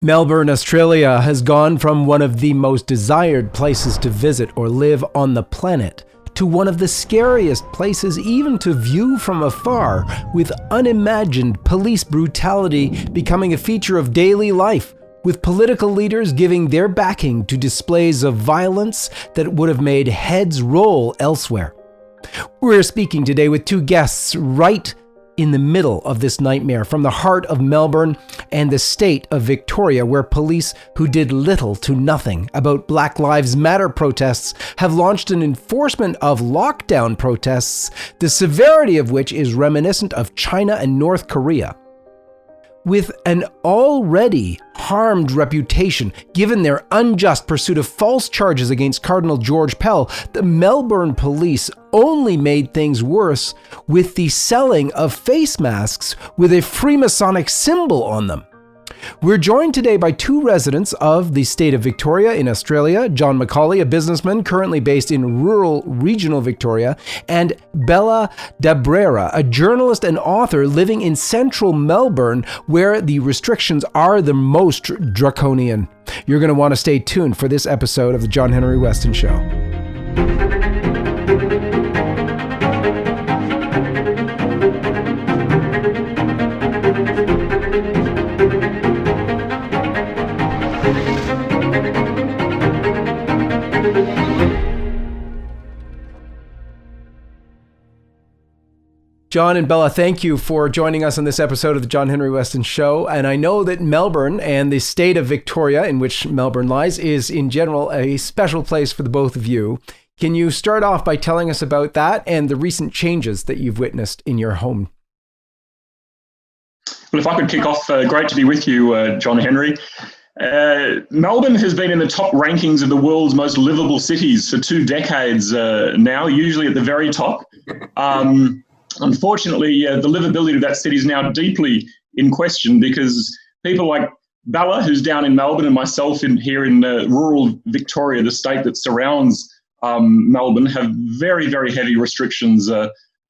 Melbourne, Australia has gone from one of the most desired places to visit or live on the planet to one of the scariest places even to view from afar, with unimagined police brutality becoming a feature of daily life, with political leaders giving their backing to displays of violence that would have made heads roll elsewhere. We're speaking today with two guests right in the middle of this nightmare, from the heart of Melbourne and the state of Victoria, where police who did little to nothing about Black Lives Matter protests have launched an enforcement of lockdown protests, the severity of which is reminiscent of China and North Korea. With an already harmed reputation, given their unjust pursuit of false charges against Cardinal George Pell, the Melbourne police only made things worse with the selling of face masks with a Freemasonic symbol on them. We're joined today by two residents of the state of Victoria in Australia, John McCauley, a businessman currently based in rural regional Victoria, and Bella Dabrera, a journalist and author living in central Melbourne, where the restrictions are the most draconian. You're going to want to stay tuned for this episode of the John Henry Weston Show. John and Bella, thank you for joining us on this episode of the John Henry Weston Show. And I know that Melbourne and the state of Victoria, in which Melbourne lies, is in general a special place for the both of you. Can you start off by telling us about that and the recent changes that you've witnessed in your home? Well, if I could kick off, great to be with you, John Henry. Melbourne has been in the top rankings of the world's most livable cities for 2 decades now, usually at the very top. Unfortunately, the livability of that city is now deeply in question because people like Bella, who's down in Melbourne, and myself here in rural Victoria, the state that surrounds Melbourne, have very, very heavy restrictions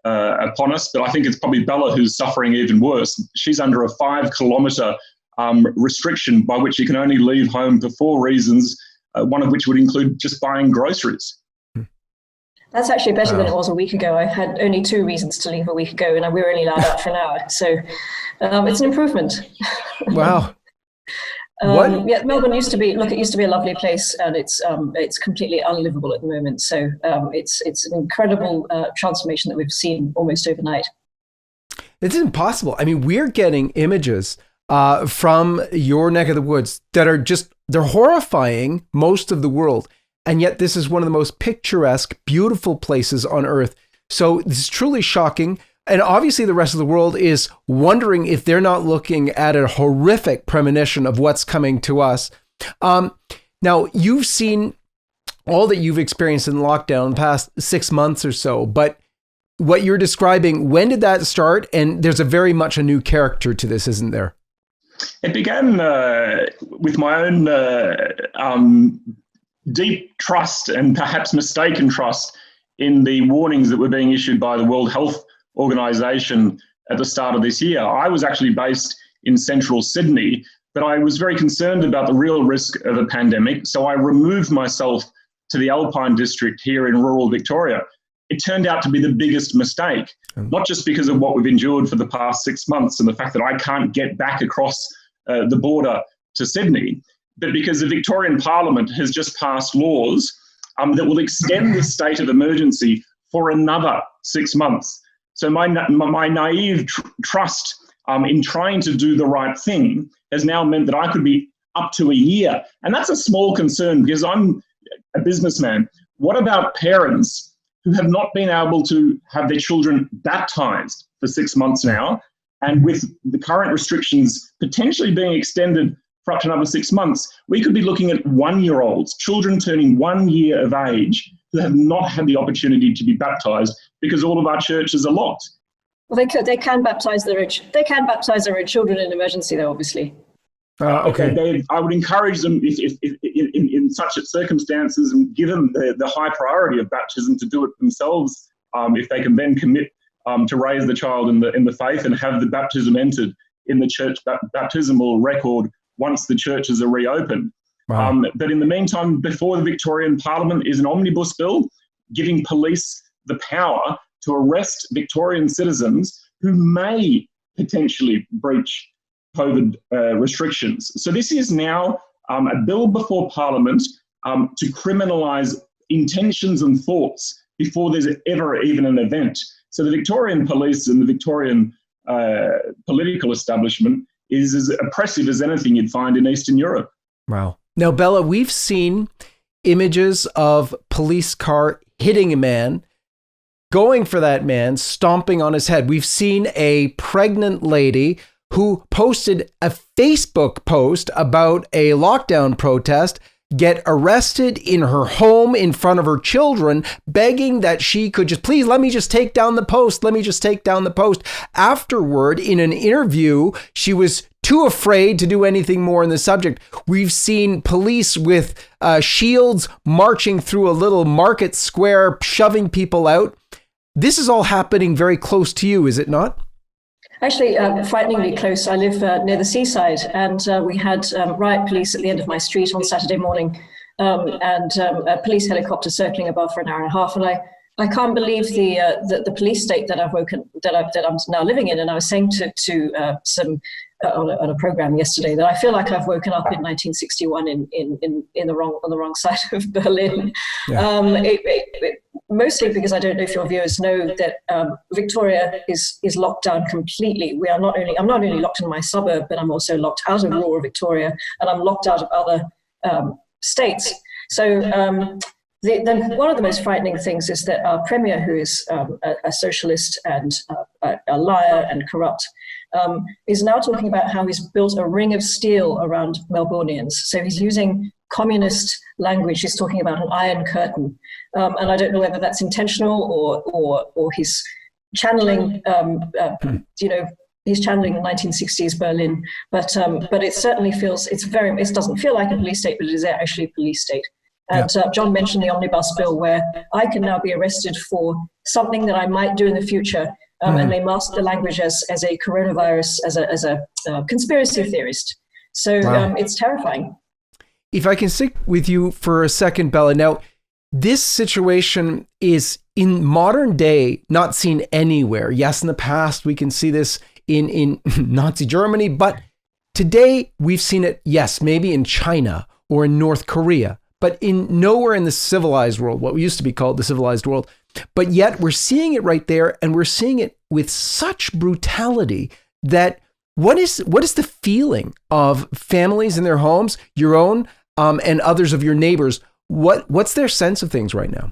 upon us. But I think it's probably Bella who's suffering even worse. She's under a 5-kilometre restriction by which you can only leave home for 4 reasons, one of which would include just buying groceries. That's actually better than it was a week ago. I had only 2 reasons to leave a week ago, and we were only allowed out for an hour. So it's an improvement. Wow. Yeah, Melbourne used to be a lovely place, and it's completely unlivable at the moment. So it's an incredible transformation that we've seen almost overnight. It's impossible. I mean, we're getting images from your neck of the woods that are they're horrifying most of the world. And yet this is one of the most picturesque, beautiful places on earth. So this is truly shocking. And obviously the rest of the world is wondering if they're not looking at a horrific premonition of what's coming to us. Now, you've seen all that you've experienced in lockdown the past 6 months or so, but what you're describing, when did that start? And there's a very much a new character to this, isn't there? It began with my own deep trust and perhaps mistaken trust in the warnings that were being issued by the World Health Organization at the start of this year. I was actually based in central Sydney, but I was very concerned about the real risk of a pandemic, so I removed myself to the Alpine district here in rural Victoria. It turned out to be the biggest mistake, not just because of what we've endured for the past 6 months and the fact that I can't get back across the border to Sydney, but because the Victorian Parliament has just passed laws that will extend the state of emergency for another 6 months. So my naive trust in trying to do the right thing has now meant that I could be up to a year. And that's a small concern because I'm a businessman. What about parents who have not been able to have their children baptized for 6 months now? And with the current restrictions potentially being extended for up to another 6 months, we could be looking at 1-year-olds, children turning 1 year of age, who have not had the opportunity to be baptized because all of our churches are locked. Well, they can baptize their own children in emergency, though, obviously. Okay. I would encourage them, if in such circumstances, and give them the high priority of baptism, to do it themselves. If they can then commit to raise the child in the faith and have the baptism entered in the church baptismal record once the churches are reopened. Wow. But in the meantime, before the Victorian Parliament is an omnibus bill giving police the power to arrest Victorian citizens who may potentially breach COVID restrictions. So this is now a bill before Parliament to criminalise intentions and thoughts before there's ever even an event. So the Victorian police and the Victorian political establishment is as oppressive as anything you'd find in Eastern Europe. Wow. Now, Bella, we've seen images of police car hitting a man, going for that man, stomping on his head. We've seen a pregnant lady who posted a Facebook post about a lockdown protest get arrested in her home in front of her children, begging that she could just, please let me just take down the post. Let me just take down the post. Afterward, in an interview, she was too afraid to do anything more in the subject. We've seen police with shields marching through a little market square, shoving people out. This is all happening very close to you, is it not? Actually, frighteningly close. I live near the seaside, and we had riot police at the end of my street on Saturday morning, and a police helicopter circling above for an hour and a half. And I can't believe the police state that I'm now living in. And I was saying to some on a program yesterday that I feel like I've woken up in 1961 on the wrong side of Berlin. Yeah. Mostly because I don't know if your viewers know that Victoria is locked down completely. I'm not only locked in my suburb, but I'm also locked out of rural Victoria, and I'm locked out of other states. So one of the most frightening things is that our premier, who is a socialist and a liar and corrupt, is now talking about how he's built a ring of steel around Melbournians. So he's using communist language. He's talking about an iron curtain. And I don't know whether that's intentional or he's channeling, he's channeling 1960s Berlin. But it certainly feels, it doesn't feel like a police state, but it is actually a police state. And John mentioned the omnibus bill, where I can now be arrested for something that I might do in the future. And they mask the language as a coronavirus, as a conspiracy theorist. So it's terrifying. If I can stick with you for a second, Bella. Now, this situation is in modern day not seen anywhere. Yes, in the past, we can see this in Nazi Germany, but today we've seen it, yes, maybe in China or in North Korea, but nowhere in the civilized world, what used to be called the civilized world. But yet we're seeing it right there, and we're seeing it with such brutality that what is the feeling of families in their homes, your own, and others of your neighbors? What's their sense of things right now?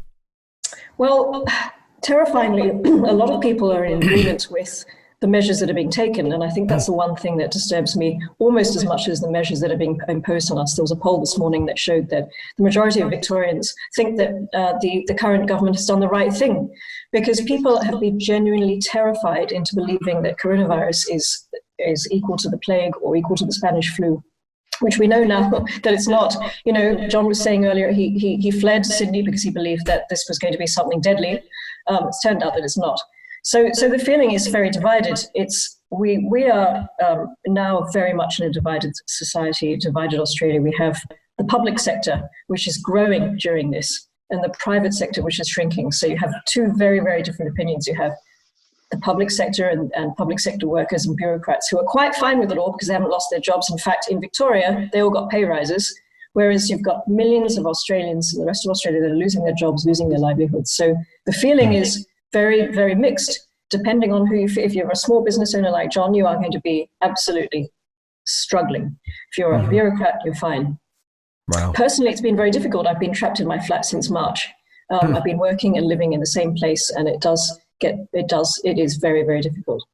Well, terrifyingly, a lot of people are in agreement with the measures that are being taken. And I think that's the one thing that disturbs me almost as much as the measures that are being imposed on us. There was a poll this morning that showed that the majority of Victorians think that the current government has done the right thing, because people have been genuinely terrified into believing that coronavirus is equal to the plague or equal to the Spanish flu, which we know now that it's not. You know, John was saying earlier, he fled Sydney because he believed that this was going to be something deadly. It's turned out that it's not. So the feeling is very divided. We are now very much in a divided society, divided Australia. We have the public sector, which is growing during this, and the private sector, which is shrinking. So you have two very, very different opinions. You have the public sector and public sector workers and bureaucrats who are quite fine with it all because they haven't lost their jobs. In fact, in Victoria, they all got pay rises, whereas you've got millions of Australians in the rest of Australia that are losing their jobs, losing their livelihoods. So the feeling is very, very mixed, depending on who if you're a small business owner like John, you are going to be absolutely struggling. If you're a bureaucrat, you're fine. Wow. Personally, it's been very difficult. I've been trapped in my flat since March. I've been working and living in the same place, and it is very, very difficult.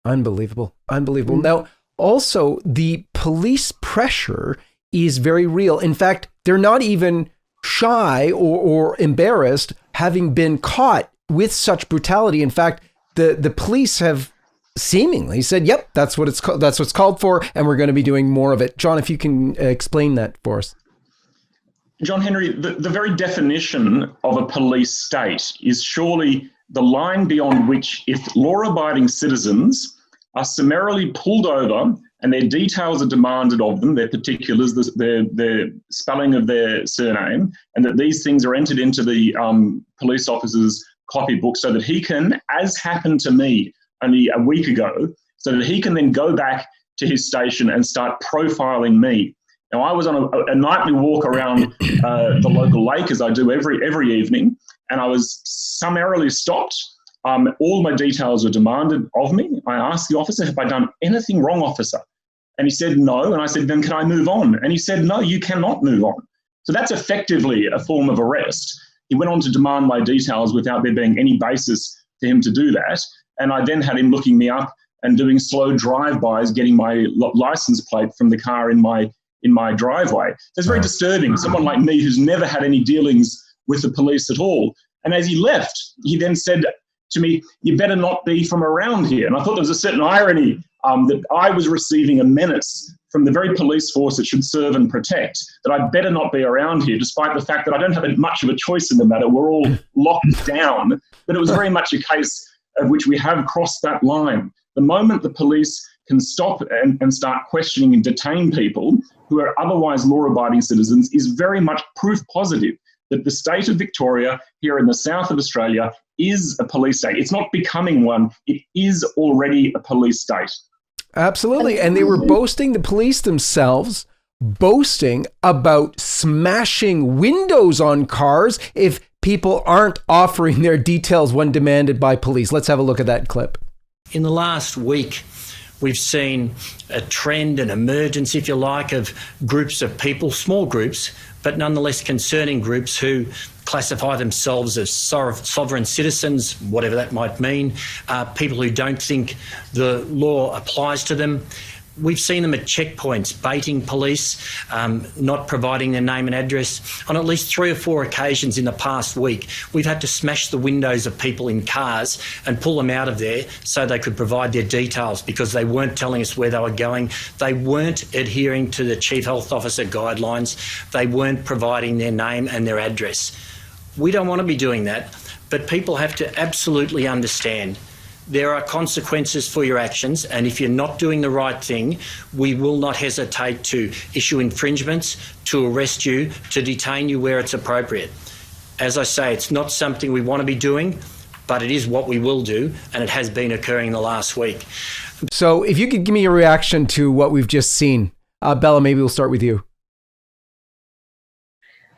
Unbelievable. Now, also, the police pressure is very real. In fact, they're not even shy or embarrassed having been caught with such brutality. In fact, the police have seemingly said, yep, that's what it's called. That's what's called for, and we're going to be doing more of it. John, if you can explain that for us. John Henry, the very definition of a police state is surely the line beyond which, if law-abiding citizens are summarily pulled over and their details are demanded of them, their particulars, their spelling of their surname, and that these things are entered into the police officer's copybook so that he can, as happened to me only a week ago, so that he can then go back to his station and start profiling me. Now, I was on a nightly walk around the local lake, as I do every evening, and I was summarily stopped. All my details were demanded of me. I asked the officer, have I done anything wrong, officer? And he said, no. And I said, then can I move on? And he said, no, you cannot move on. So that's effectively a form of arrest. He went on to demand my details without there being any basis for him to do that. And I then had him looking me up and doing slow drive-bys, getting my license plate from the car in my driveway. That's very disturbing. Someone like me who's never had any dealings with the police at all. And as he left, he then said to me, you better not be from around here. And I thought there was a certain irony that I was receiving a menace from the very police force that should serve and protect, that I better not be around here, despite the fact that I don't have much of a choice in the matter. We're all locked down. But it was very much a case of which we have crossed that line. The moment the police can stop and start questioning and detain people who are otherwise law-abiding citizens is very much proof positive that the state of Victoria here in the south of Australia is a police state. It's not becoming one. It is already a police state. Absolutely. And they were boasting, the police themselves, boasting about smashing windows on cars if people aren't offering their details when demanded by police. Let's have a look at that clip. In the last week, we've seen a trend, an emergence, if you like, of groups of people, small groups, but nonetheless concerning groups who classify themselves as sovereign citizens, whatever that might mean, people who don't think the law applies to them. We've seen them at checkpoints, baiting police, not providing their name and address. On at least 3 or 4 occasions in the past week, we've had to smash the windows of people in cars and pull them out of there so they could provide their details because they weren't telling us where they were going. They weren't adhering to the Chief Health Officer guidelines. They weren't providing their name and their address. We don't want to be doing that, but people have to absolutely understand there are consequences for your actions, and if you're not doing the right thing, we will not hesitate to issue infringements, to arrest you, to detain you where it's appropriate. As I say, it's not something we want to be doing, but it is what we will do, and it has been occurring the last week. So if you could give me a reaction to what we've just seen. Bella, maybe we'll start with you.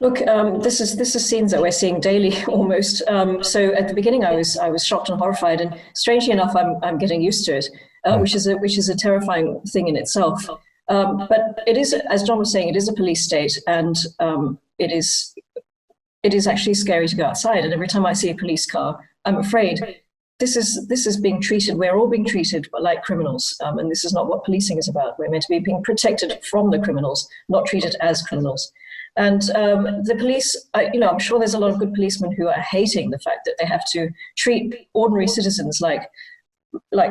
Look, this is scenes that we're seeing daily almost. So at the beginning, I was shocked and horrified, and strangely enough, I'm getting used to it, which is a terrifying thing in itself. But it is, as John was saying, it is a police state, and it is actually scary to go outside. And every time I see a police car, I'm afraid. This is being treated. We're all being treated like criminals, and this is not what policing is about. We're meant to be being protected from the criminals, not treated as criminals. And the police, I'm sure there's a lot of good policemen who are hating the fact that they have to treat ordinary citizens like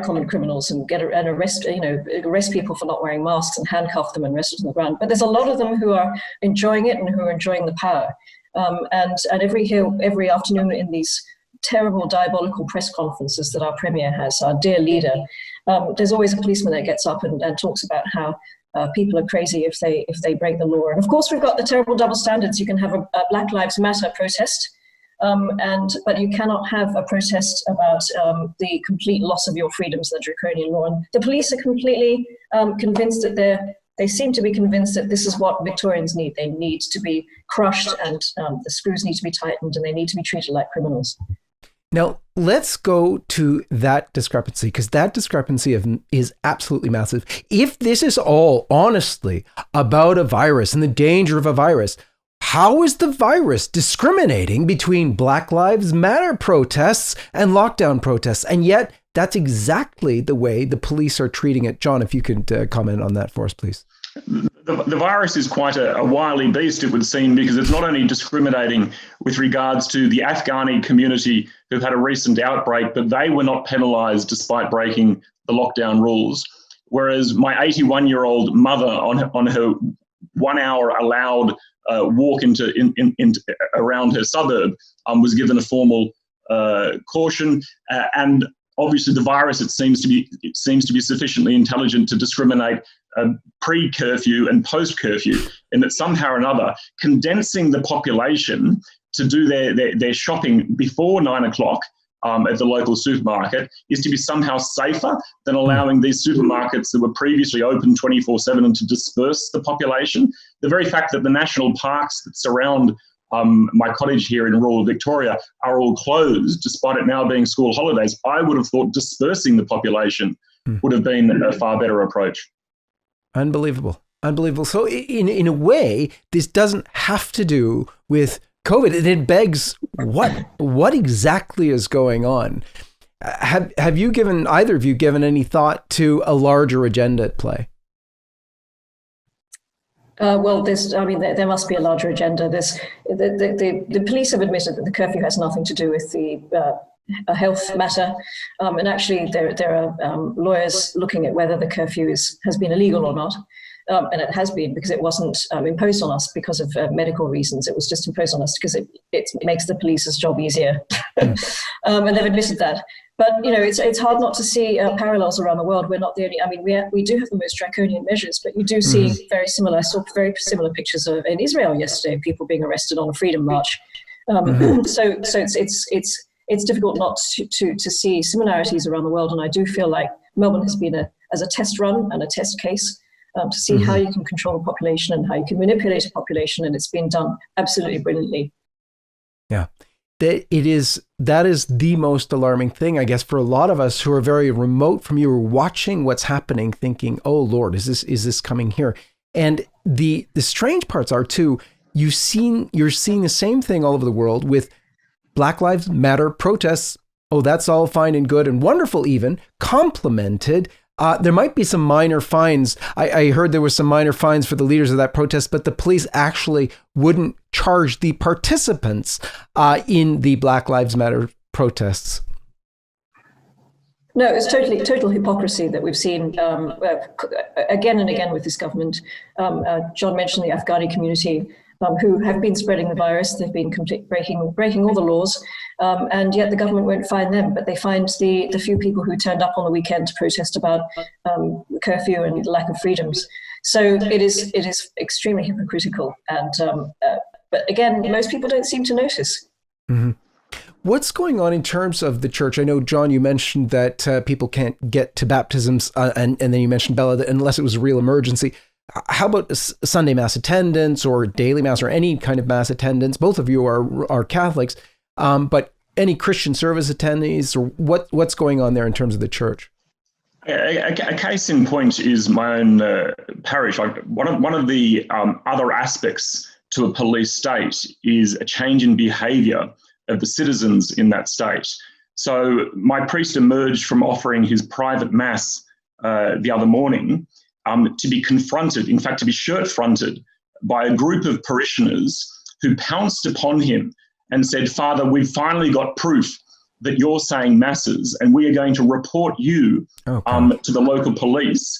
common criminals and arrest people for not wearing masks and handcuff them and rest them on the ground. But there's a lot of them who are enjoying it and who are enjoying the power. And every afternoon in these terrible diabolical press conferences that our Premier has, our dear leader, there's always a policeman that gets up and talks about how people are crazy if they break the law. And of course, we've got the terrible double standards. You can have a Black Lives Matter protest, but you cannot have a protest about the complete loss of your freedoms, the draconian law. And the police are completely convinced that they seem to be convinced that this is what Victorians need. They need to be crushed, and the screws need to be tightened, and they need to be treated like criminals. Now, let's go to that discrepancy, because that discrepancy is absolutely massive. If this is all honestly about a virus and the danger of a virus, how is the virus discriminating between Black Lives Matter protests and lockdown protests? And yet, that's exactly the way the police are treating it. John, if you could comment on that for us, please. The virus is quite a wily beast, it would seem, because it's not only discriminating with regards to the Afghani community who've had a recent outbreak, but they were not penalised despite breaking the lockdown rules. Whereas my 81-year-old mother on her 1 hour allowed walk into around her suburb was given a formal caution. And obviously the virus, it seems to be sufficiently intelligent to discriminate pre-curfew and post-curfew, in that somehow or another condensing the population to do their shopping before 9 o'clock at the local supermarket is to be somehow safer than allowing these supermarkets that were previously open 24/7 and to disperse the population. The very fact that the national parks that surround my cottage here in rural Victoria are all closed, despite it now being school holidays, I would have thought dispersing the population would have been a far better approach. Unbelievable. So in a way, this doesn't have to do with COVID. It begs what exactly is going on. Have you given, either of you, given any thought to a larger agenda at play? Well, there must be a larger agenda. The police have admitted that the curfew has nothing to do with a health matter, and actually there are lawyers looking at whether the curfew has been illegal or not. And it has been, because it wasn't imposed on us because of medical reasons. It was just imposed on us because it makes the police's job easier. And they've admitted that. But, it's hard not to see parallels around the world. We're not the only, we do have the most draconian measures, but you do see I saw very similar pictures in Israel yesterday, people being arrested on a freedom march. So it's difficult not to see similarities around the world. And I do feel like Melbourne has been as a test run and a test case to see how you can control the population and how you can manipulate a population, and it's been done absolutely brilliantly. Yeah, that is the most alarming thing, I guess, for a lot of us who are very remote from you, or watching what's happening, thinking, "Oh Lord, is this coming here?" And the strange parts are too. You're seeing the same thing all over the world with Black Lives Matter protests. Oh, that's all fine and good and wonderful, even complemented. There might be some minor fines. I heard there were some minor fines for the leaders of that protest, but the police actually wouldn't charge the participants in the Black Lives Matter protests. No, it's total hypocrisy that we've seen again and again with this government. John mentioned the Afghani community who have been spreading the virus. They've been breaking all the laws, and yet the government won't fine them, but they find the few people who turned up on the weekend to protest about the curfew and lack of freedoms. So it is extremely hypocritical, and but again, most people don't seem to notice. Mm-hmm. What's going on in terms of the church? I know, John, you mentioned that people can't get to baptisms, and then you mentioned, Bella, that unless it was a real emergency. How about Sunday Mass attendance or daily Mass or any kind of Mass attendance? Both of you are Catholics, but any Christian service attendees, or what's going on there in terms of the church? A case in point is my own parish. One of the other aspects to a police state is a change in behaviour of the citizens in that state. So my priest emerged from offering his private Mass the other morning to be confronted, in fact, to be shirt-fronted by a group of parishioners who pounced upon him and said, "Father, we've finally got proof that you're saying Masses, and we are going to report you to the local police."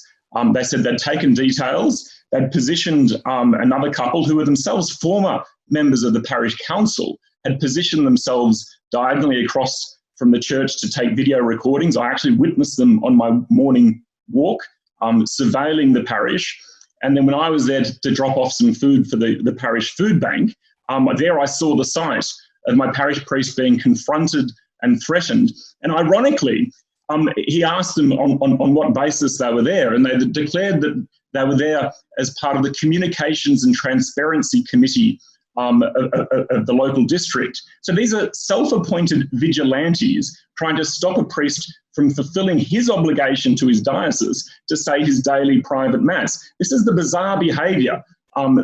They said they'd taken details, they'd positioned another couple who were themselves former members of the parish council, had positioned themselves diagonally across from the church to take video recordings. I actually witnessed them on my morning walk, surveilling the parish. And then when I was there to drop off some food for the parish food bank, there I saw the sight of my parish priest being confronted and threatened. And ironically, he asked them on what basis they were there, and they declared that they were there as part of the Communications and Transparency Committee of the local district. So these are self-appointed vigilantes trying to stop a priest from fulfilling his obligation to his diocese to say his daily private Mass. This is the bizarre behaviour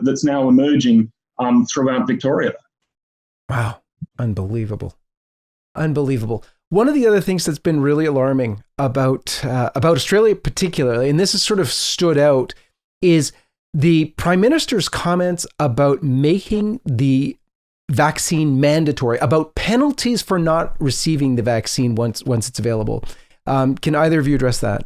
that's now emerging throughout Victoria. Wow, unbelievable. One of the other things that's been really alarming about Australia particularly, and this has sort of stood out, is the Prime Minister's comments about making the vaccine mandatory, about penalties for not receiving the vaccine once it's available. Can either of you address that?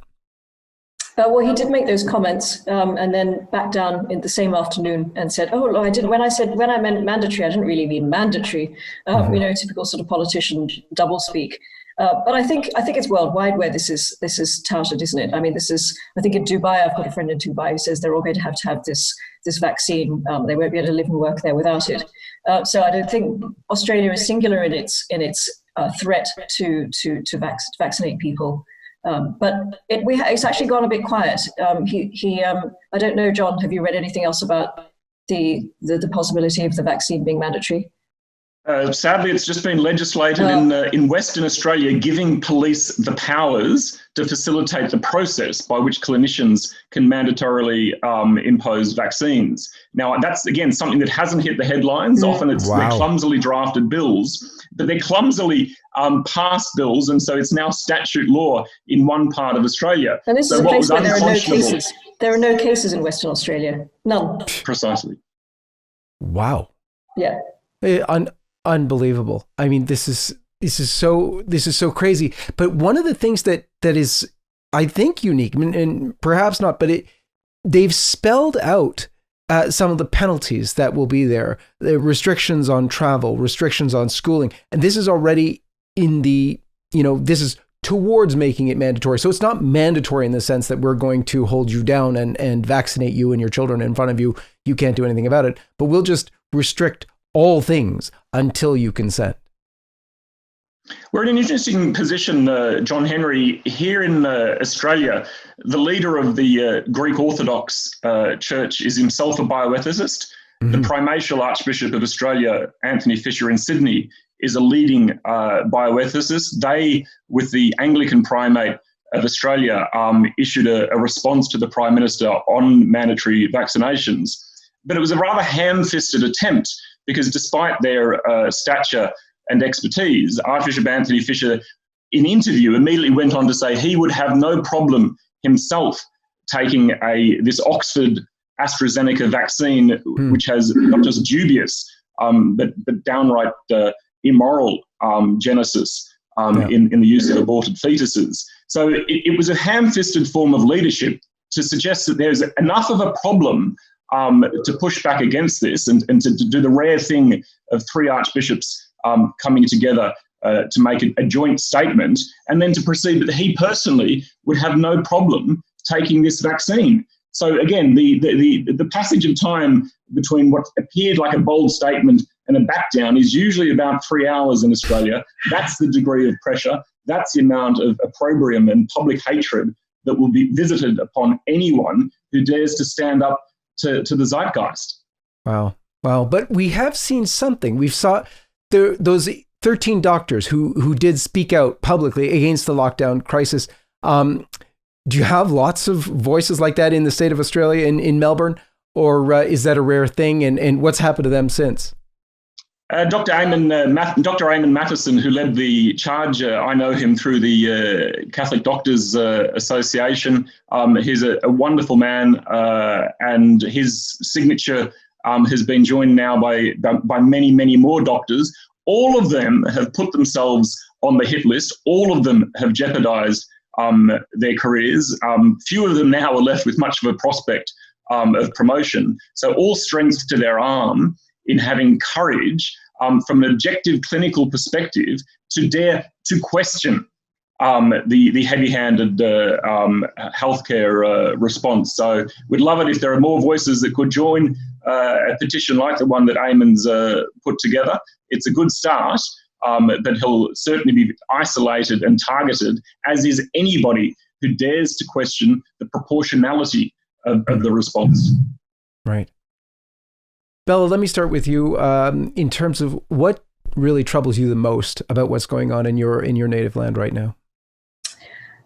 Well, he did make those comments and then backed down in the same afternoon and said, "Oh, I didn't. When I meant mandatory, I didn't really mean mandatory." Typical sort of politician doublespeak. But I think it's worldwide where this is touted, isn't it? I mean, I think in Dubai, I've got a friend in Dubai who says they're all going to have this vaccine. They won't be able to live and work there without it. So I don't think Australia is singular in its threat to vaccinate people. But it's actually gone a bit quiet. I don't know, John, have you read anything else about the possibility of the vaccine being mandatory? Sadly, it's just been legislated in Western Australia, giving police the powers to facilitate the process by which clinicians can mandatorily impose vaccines. Now, that's, again, something that hasn't hit the headlines. Often they're clumsily drafted bills, but they're clumsily passed bills, and so it's now statute law in one part of Australia. And this is a place where there are no cases. There are no cases in Western Australia. None. Precisely. Wow. Yeah. Unbelievable. I mean, this is so crazy. But one of the things that is, I think, unique, and perhaps not, but they've spelled out some of the penalties that will be there, the restrictions on travel, restrictions on schooling, and this is already in the, this is towards making it mandatory. So it's not mandatory in the sense that we're going to hold you down and vaccinate you and your children in front of you. You can't do anything about it, but we'll just restrict all things until you consent. We're in an interesting position, John Henry. Here in Australia, the leader of the Greek Orthodox Church is himself a bioethicist. Mm-hmm. The Primatial Archbishop of Australia, Anthony Fisher in Sydney, is a leading bioethicist. They, with the Anglican Primate of Australia, issued a response to the Prime Minister on mandatory vaccinations. But it was a rather ham-fisted attempt, because despite their stature and expertise, Archbishop Anthony Fisher, in interview, immediately went on to say he would have no problem himself taking this Oxford AstraZeneca vaccine, which has not just dubious, but downright immoral genesis in the use of aborted fetuses. So it was a ham-fisted form of leadership to suggest that there's enough of a problem to push back against this and to do the rare thing of three archbishops coming together to make a joint statement, and then to proceed that he personally would have no problem taking this vaccine. So again, the passage of time between what appeared like a bold statement and a back down is usually about 3 hours in Australia. That's the degree of pressure. That's the amount of opprobrium and public hatred that will be visited upon anyone who dares to stand up to the zeitgeist. Wow. But we have seen something. We've saw those 13 doctors who did speak out publicly against the lockdown crisis. Do you have lots of voices like that in the state of Australia, in Melbourne, or is that a rare thing? And what's happened to them since? Dr. Eamon Matheson, who led the charge, I know him through the Catholic Doctors Association. He's a wonderful man, and his signature has been joined now by many, many more doctors. All of them have put themselves on the hit list. All of them have jeopardised their careers. Few of them now are left with much of a prospect of promotion. So all strength to their arm in having courage from an objective clinical perspective to dare to question the heavy-handed healthcare response. So we'd love it if there are more voices that could join a petition like the one that Eamon's put together. It's a good start, but he'll certainly be isolated and targeted, as is anybody who dares to question the proportionality of the response. Right. Bella, let me start with you in terms of what really troubles you the most about what's going on in your native land right now.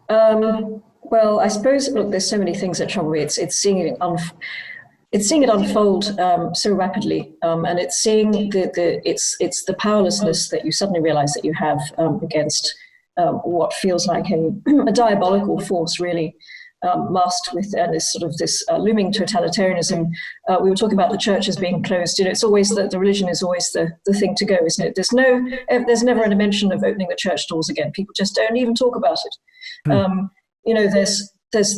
Well, I suppose, look, there's so many things that trouble me. It's seeing it unfold so rapidly, and it's seeing it's the powerlessness that you suddenly realise that you have against what feels like a diabolical force, really. Masked with this looming totalitarianism. We were talking about the churches being closed. It's always the religion is always the thing to go, isn't it? There's never a mention of opening the church doors again. People just don't even talk about it. There's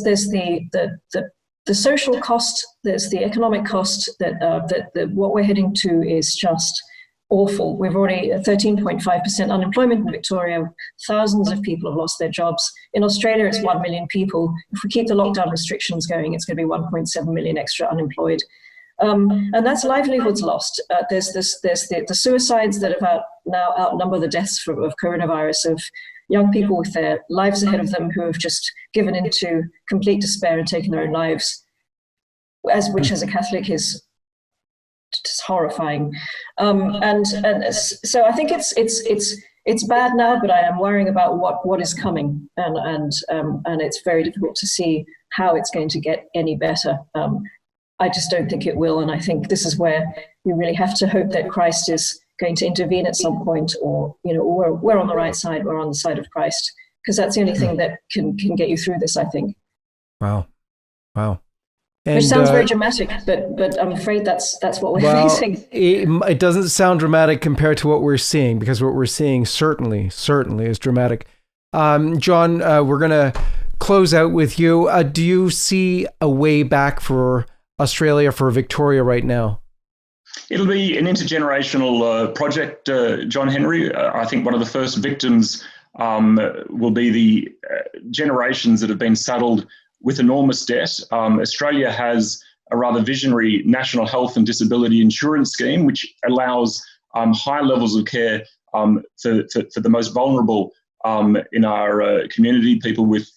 the social cost. There's the economic cost that what we're heading to is just awful. We've already 13.5% unemployment in Victoria. Thousands of people have lost their jobs. In Australia, it's 1 million people. If we keep the lockdown restrictions going, it's going to be 1.7 million extra unemployed. And that's livelihoods lost. There's the suicides that have now outnumber the deaths of coronavirus, of young people with their lives ahead of them who have just given into complete despair and taken their own lives, which as a Catholic is just horrifying. And so I think it's bad now, but I am worrying about what is coming, and it's very difficult to see how it's going to get any better. I just don't think it will, and I think this is where we really have to hope that Christ is going to intervene at some point, or we're on the right side, we're on the side of Christ, because that's the only thing that can get you through this, I think. Wow. And, which sounds very dramatic, but I'm afraid that's what we're facing. It doesn't sound dramatic compared to what we're seeing, because what we're seeing certainly is dramatic. John, we're going to close out with you. Do you see a way back for Australia, for Victoria right now? It'll be an intergenerational project, John Henry. I think one of the first victims will be the generations that have been saddled with enormous debt. Australia has a rather visionary national health and disability insurance scheme, which allows high levels of care for the most vulnerable in our community, people with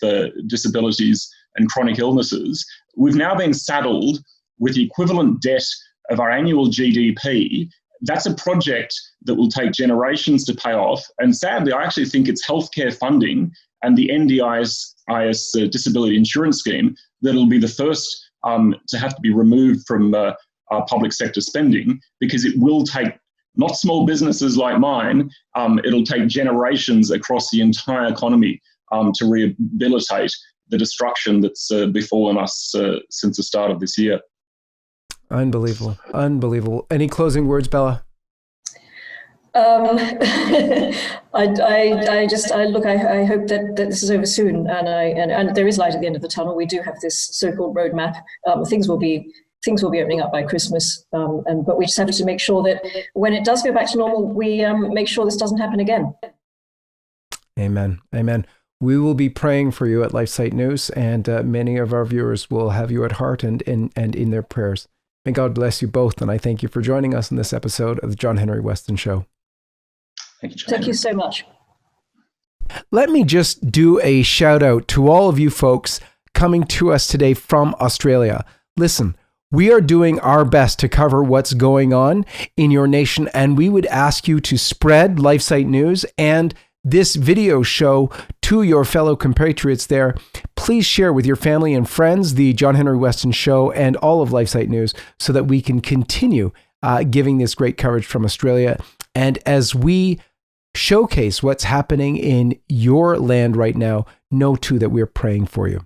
disabilities and chronic illnesses. We've now been saddled with the equivalent debt of our annual GDP. That's a project that will take generations to pay off. And sadly, I actually think it's healthcare funding and the NDIS disability insurance scheme that'll be the first to have to be removed from our public sector spending, because it will take not small businesses like mine, it'll take generations across the entire economy to rehabilitate the destruction that's befallen us since the start of this year. Unbelievable. Any closing words, Bella? I hope that this is over soon, and there is light at the end of the tunnel. We do have this so-called roadmap. Things will be opening up by Christmas, but we just have to make sure that when it does go back to normal, we make sure this doesn't happen again. Amen. We will be praying for you at LifeSite News, and many of our viewers will have you at heart and in their prayers. May God bless you both, and I thank you for joining us in this episode of the John Henry Weston Show. Thank you, John. Thank you so much. Let me just do a shout out to all of you folks coming to us today from Australia. Listen, we are doing our best to cover what's going on in your nation, and we would ask you to spread LifeSite News and this video show to your fellow compatriots there. Please share with your family and friends the John Henry Weston Show and all of LifeSite News so that we can continue giving this great coverage from Australia. And as we showcase what's happening in your land right now, know too that we're praying for you.